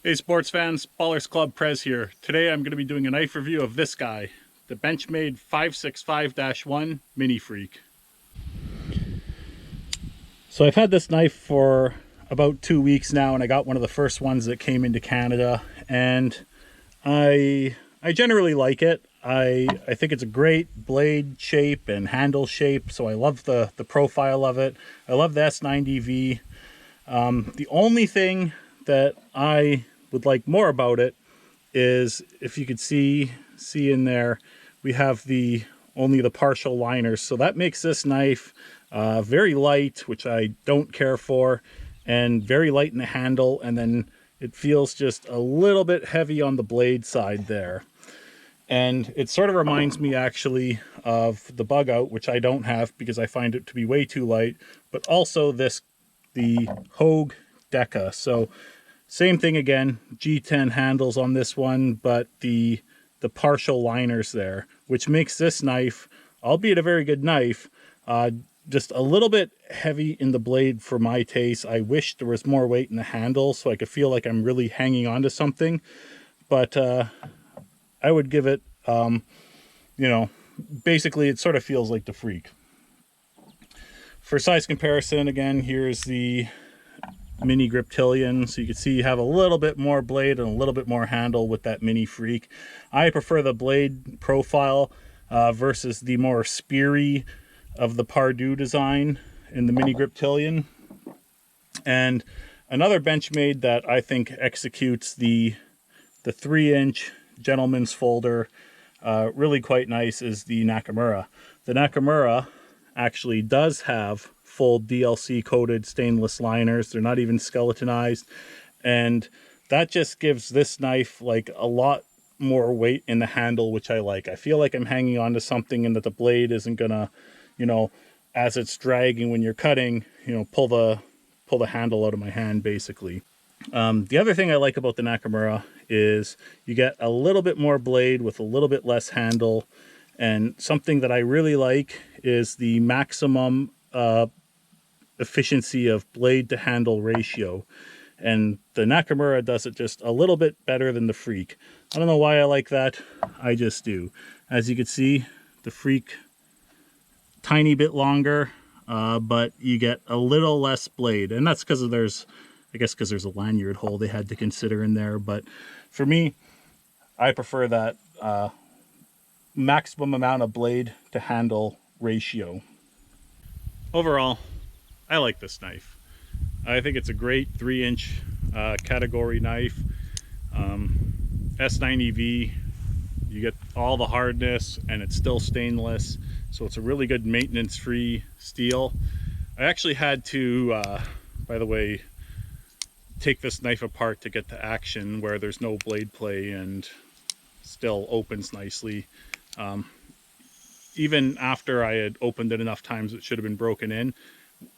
Hey sports fans, Ballers Club Prez here. Today I'm going to be doing a knife review of this guy, the Benchmade 565-1 Mini Freek. So I've had this knife for about 2 weeks now, and I got one of the first ones that came into Canada, and I generally like it. I think it's a great blade shape and handle shape, so I love the profile of it. I love the S90V. The only thing that I would like more about it is, if you could see in there, we have only the partial liners, so that makes this knife very light, which I don't care for, and very light in the handle, and then it feels just a little bit heavy on the blade side there. And it sort of reminds me actually of the Bug Out, which I don't have because I find it to be way too light, but also the Hogue Deca. So same thing again, G10 handles on this one, but the partial liners there, which makes this knife, albeit a very good knife, just a little bit heavy in the blade for my taste. I wish there was more weight in the handle so I could feel like I'm really hanging on to something, but I would give it, basically it sort of feels like the Freek. For size comparison, again, here's the Mini Griptilian, so you can see you have a little bit more blade and a little bit more handle with that Mini Freek. I prefer the blade profile versus the more speary of the Pardue design in the Mini Griptilian. And another Benchmade that I think executes the 3-inch gentleman's folder really quite nice is the Nakamura. The Nakamura actually does have full DLC coated stainless liners. They're not even skeletonized, and that just gives this knife like a lot more weight in the handle, which I like. I feel like I'm hanging on to something and that the blade isn't gonna, as it's dragging when you're cutting, pull the handle out of my hand basically. The other thing I like about the Nakamura is you get a little bit more blade with a little bit less handle, and something that I really like is the maximum efficiency of blade to handle ratio, and the Nakamura does it just a little bit better than the Freek. I don't know why I like that, I just do. As you can see, the Freek tiny bit longer, but you get a little less blade, and that's because there's a lanyard hole they had to consider in there. But for me, I prefer that maximum amount of blade to handle ratio. Overall, I like this knife. I think it's a great 3-inch category knife. S90V, you get all the hardness and it's still stainless, so it's a really good maintenance-free steel. I actually had to, by the way, take this knife apart to get to action where there's no blade play and still opens nicely. Even after I had opened it enough times it should have been broken in,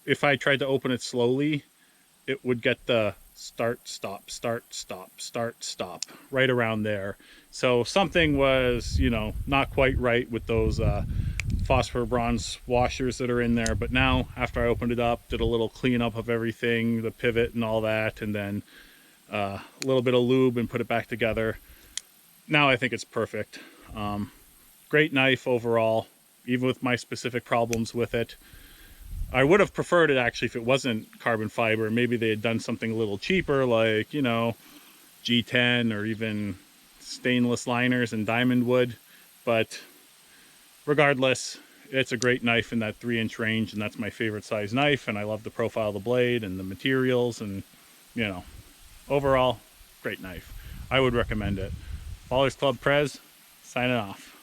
if I tried to open it slowly, it would get the start, stop, start, stop, start, stop right around there. So something was, not quite right with those phosphor bronze washers that are in there. But now, after I opened it up, did a little cleanup of everything, the pivot and all that, and then a little bit of lube and put it back together. Now I think it's perfect. Great knife overall, even with my specific problems with it. I would have preferred it actually if it wasn't carbon fiber. Maybe they had done something a little cheaper, like, G10 or even stainless liners and diamond wood. But regardless, it's a great knife in that 3-inch range, and that's my favorite size knife, and I love the profile of the blade and the materials, and overall, great knife. I would recommend it. Ballers Club Prez, signing off.